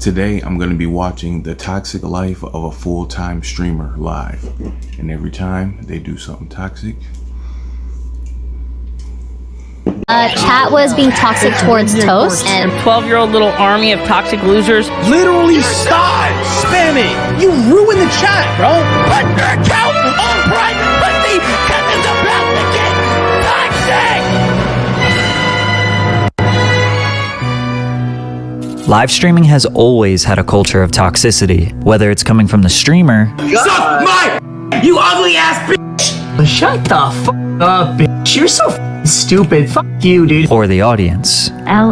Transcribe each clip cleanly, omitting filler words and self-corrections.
Today, I'm going to be watching the toxic life of a full-time streamer live. And every time they do something toxic, chat was being toxic towards Toast, and a 12-year-old little army of toxic losers literally stop spamming. You ruin the chat, bro. Put your account on private pussy because it's about to get toxic. Live streaming has always had a culture of toxicity, whether it's coming from the streamer. Suck my you ugly ass bitch. Shut the fuck up, bitch. You're so stupid. Fuck you, dude. Or the audience. Die!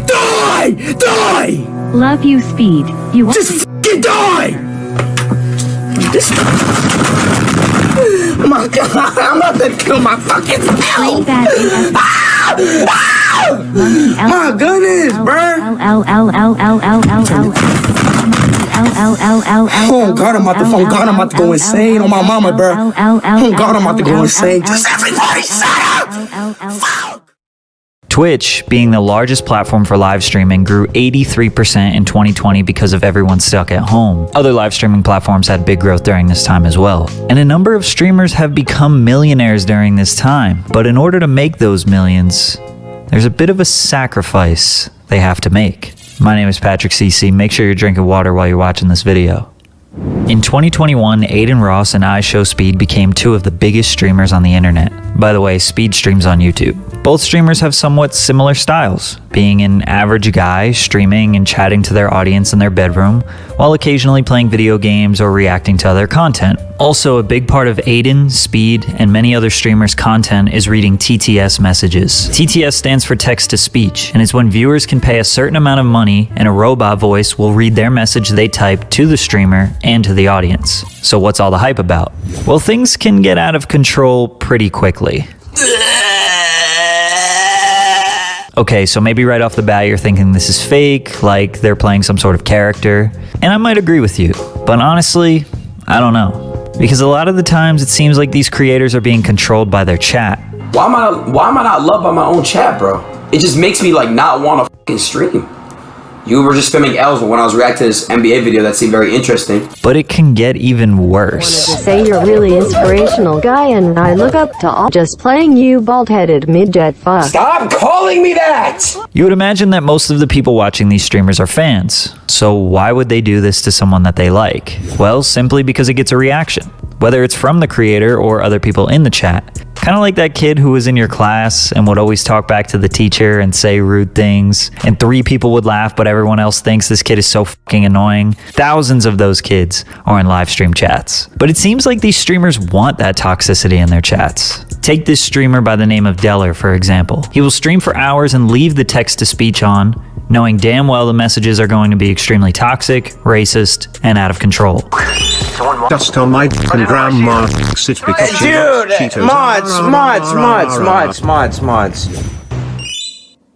Die! Die! Love you, Speed. You just fucking die! This. Oh my god! I'm about to kill my fucking self! My goodness, bruh! Oh god, I'm about to phone. God, I'm about to go insane on my mama, bruh. Oh god, I'm about to go insane. Just everybody shut up! Fuck! Twitch, being the largest platform for live streaming, grew 83% in 2020 because of everyone stuck at home. Other live streaming platforms had big growth during this time as well. And a number of streamers have become millionaires during this time. But in order to make those millions, there's a bit of a sacrifice they have to make. My name is Patrick CC. Make sure you're drinking water while you're watching this video. In 2021, Aiden Ross and IShowSpeed became two of the biggest streamers on the internet. By the way, Speed streams on YouTube. Both streamers have somewhat similar styles, being an average guy streaming and chatting to their audience in their bedroom, while occasionally playing video games or reacting to other content. Also, a big part of Aiden, Speed, and many other streamers' content is reading TTS messages. TTS stands for text-to-speech, and it's when viewers can pay a certain amount of money and a robot voice will read their message they type to the streamer and to the audience. So what's all the hype about? Well, things can get out of control pretty quickly. Okay, so maybe right off the bat you're thinking this is fake, like they're playing some sort of character, and I might agree with you, but honestly, I don't know. Because a lot of the times it seems like these creators are being controlled by their chat. Why am I not loved by my own chat, bro? It just makes me like not want to fucking stream. You were just spamming L's when I was reacting to this NBA video that seemed very interesting. But it can get even worse. Say you're a really inspirational guy and I look up to all just playing you bald-headed midget fuck. Stop calling me that! You would imagine that most of the people watching these streamers are fans. So why would they do this to someone that they like? Well, simply because it gets a reaction. Whether it's from the creator or other people in the chat. Kind of like that kid who was in your class and would always talk back to the teacher and say rude things, and 3 people would laugh but everyone else thinks this kid is so fucking annoying. Thousands of those kids are in live stream chats. But it seems like these streamers want that toxicity in their chats. Take this streamer by the name of Deller, for example. He will stream for hours and leave the text-to-speech on, knowing damn well the messages are going to be extremely toxic, racist, and out of control. Just on my grandma sit because she loves Cheetos. Mods.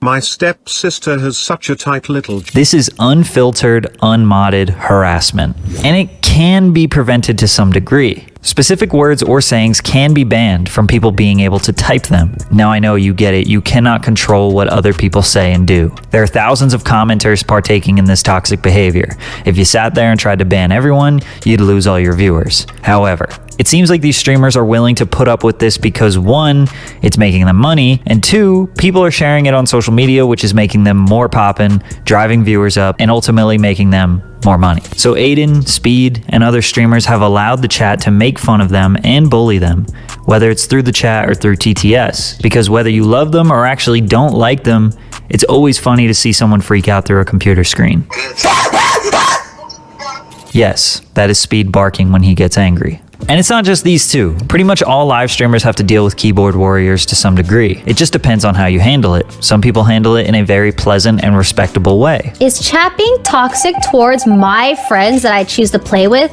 My stepsister has such a tight little... This is unfiltered, unmodded harassment, and it can be prevented to some degree. Specific words or sayings can be banned from people being able to type them. Now I know you get it, you cannot control what other people say and do. There are thousands of commenters partaking in this toxic behavior. If you sat there and tried to ban everyone, you'd lose all your viewers. However, it seems like these streamers are willing to put up with this because 1, it's making them money, and 2, people are sharing it on social media, which is making them more poppin', driving viewers up, and ultimately making them more money. So Aiden, Speed, and other streamers have allowed the chat to make fun of them and bully them, whether it's through the chat or through TTS, because whether you love them or actually don't like them, it's always funny to see someone freak out through a computer screen. Yes, that is Speed barking when he gets angry. And it's not just these two. Pretty much all live streamers have to deal with keyboard warriors to some degree. It just depends on how you handle it. Some people handle it in a very pleasant and respectable way. Is chat being toxic towards my friends that I choose to play with?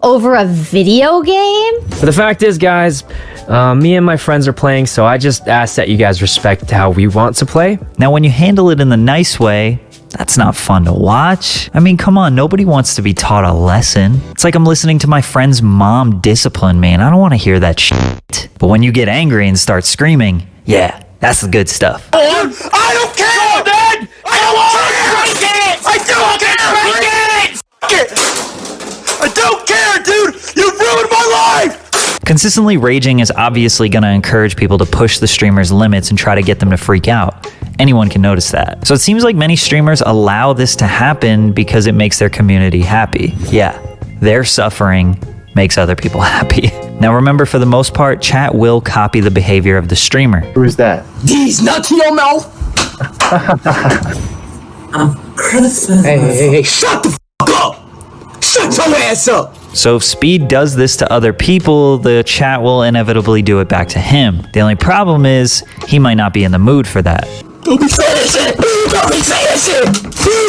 Over a video game? But the fact is, guys, me and my friends are playing, so I just ask that you guys respect how we want to play. Now, when you handle it in the nice way, That's not fun to watch. I mean, come on, nobody wants to be taught a lesson. It's like I'm listening to my friend's mom discipline me, and I don't want to hear that shit. But when you get angry and start screaming, yeah, that's the good stuff. I don't care, man! I don't care! I don't care, dude! You ruined my life! Consistently raging is obviously going to encourage people to push the streamer's limits and try to get them to freak out. Anyone can notice that. So it seems like many streamers allow this to happen because it makes their community happy. Yeah, their suffering makes other people happy. Now remember, for the most part, chat will copy the behavior of the streamer. Who is that? These nuts in your mouth. Hey, shut the f up! Shut your ass up! So if Speed does this to other people, the chat will inevitably do it back to him. The only problem is, he might not be in the mood for that. Don't be saying shit! Don't be saying shit!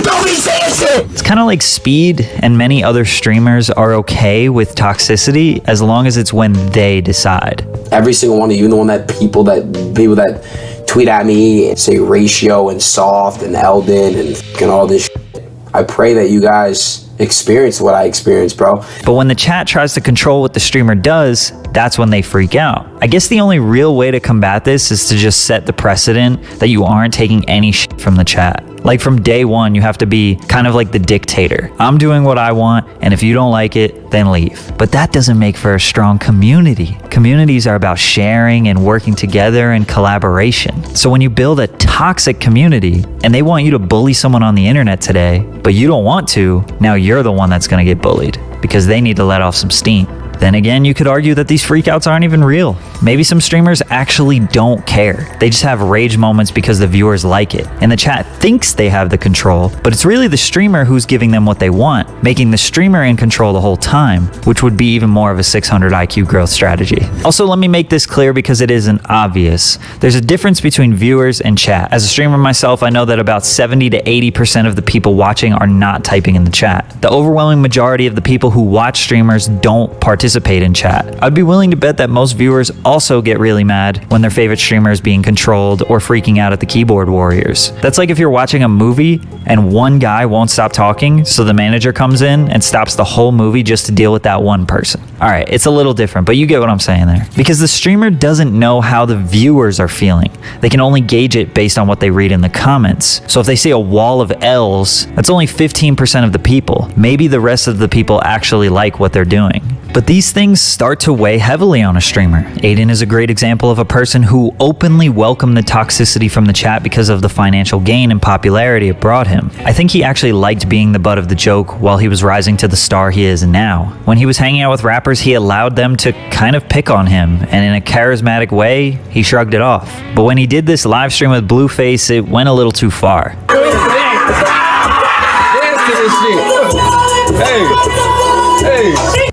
Don't be saying shit! It's kind of like Speed and many other streamers are okay with toxicity as long as it's when they decide. Every single one of you, the one that people that tweet at me and say Ratio and Soft and Eldon and all this shit, I pray that you guys experience what I experienced, bro. But when the chat tries to control what the streamer does, that's when they freak out. I guess the only real way to combat this is to just set the precedent that you aren't taking any shit from the chat. Like from day one, you have to be kind of like the dictator. I'm doing what I want, and if you don't like it, then leave. But that doesn't make for a strong community. Communities are about sharing and working together and collaboration. So when you build a toxic community and they want you to bully someone on the internet today, but you don't want to, now you're the one that's gonna get bullied because they need to let off some steam. Then again, you could argue that these freakouts aren't even real. Maybe some streamers actually don't care. They just have rage moments because the viewers like it. And the chat thinks they have the control, but it's really the streamer who's giving them what they want, making the streamer in control the whole time, which would be even more of a 600 IQ growth strategy. Also, let me make this clear because it isn't obvious. There's a difference between viewers and chat. As a streamer myself, I know that about 70 to 80% of the people watching are not typing in the chat. The overwhelming majority of the people who watch streamers don't participate in chat. I'd be willing to bet that most viewers also get really mad when their favorite streamer is being controlled or freaking out at the keyboard warriors. That's like if you're watching a movie and one guy won't stop talking, so the manager comes in and stops the whole movie just to deal with that one person. Alright, it's a little different, but you get what I'm saying there. Because the streamer doesn't know how the viewers are feeling. They can only gauge it based on what they read in the comments. So if they see a wall of L's, that's only 15% of the people. Maybe the rest of the people actually like what they're doing. But these things start to weigh heavily on a streamer. Aiden is a great example of a person who openly welcomed the toxicity from the chat because of the financial gain and popularity it brought him. I think he actually liked being the butt of the joke while he was rising to the star he is now. When he was hanging out with rappers, he allowed them to kind of pick on him, and in a charismatic way, he shrugged it off. But when he did this live stream with Blueface, it went a little too far.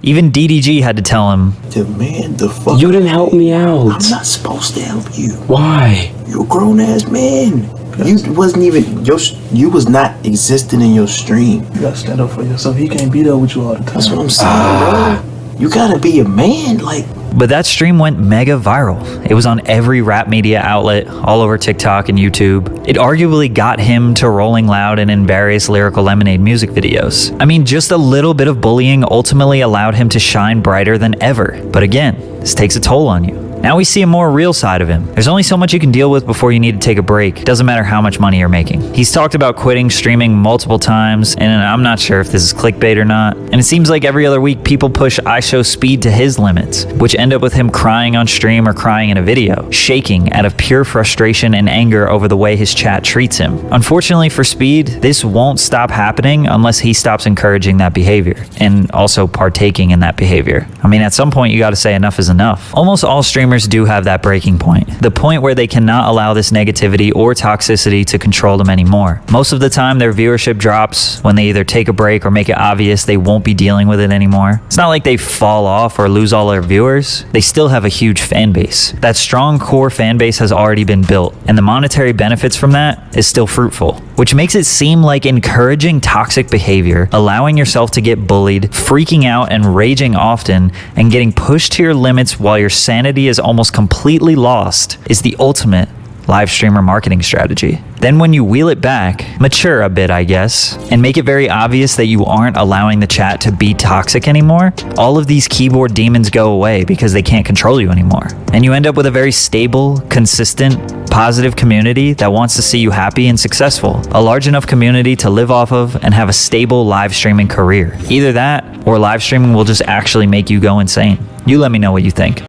Even DDG had to tell him, Man, the fuck? You didn't help me out. I'm not supposed to help you. Why? You're a grown ass man. You wasn't even you was not existing in your stream. You gotta stand up for yourself. He can't be there with you all the time. That's what I'm saying, bro. You gotta be a man, like. But that stream went mega viral. It was on every rap media outlet, all over TikTok and YouTube. It arguably got him to Rolling Loud and in various Lyrical Lemonade music videos. I mean, just a little bit of bullying ultimately allowed him to shine brighter than ever. But again, this takes a toll on you. Now we see a more real side of him. There's only so much you can deal with before you need to take a break. Doesn't matter how much money you're making. He's talked about quitting streaming multiple times, and I'm not sure if this is clickbait or not. And it seems like every other week people push IShowSpeed to his limits, which end up with him crying on stream or crying in a video, shaking out of pure frustration and anger over the way his chat treats him. Unfortunately for Speed, this won't stop happening unless he stops encouraging that behavior and also partaking in that behavior. I mean, at some point you gotta say enough is enough. Almost all streamers do have that breaking point, the point where they cannot allow this negativity or toxicity to control them anymore. Most of the time their viewership drops when they either take a break or make it obvious they won't be dealing with it anymore. It's not like they fall off or lose all their viewers. They still have a huge fan base. That strong core fan base has already been built, and the monetary benefits from that is still fruitful, which makes it seem like encouraging toxic behavior, allowing yourself to get bullied, freaking out and raging often, and getting pushed to your limits while your sanity is almost completely lost is the ultimate live streamer marketing strategy. Then when you wheel it back, mature a bit I guess, and make it very obvious that you aren't allowing the chat to be toxic anymore, all of these keyboard demons go away because they can't control you anymore. And you end up with a very stable, consistent, positive community that wants to see you happy and successful. A large enough community to live off of and have a stable live streaming career. Either that or live streaming will just actually make you go insane. You let me know what you think.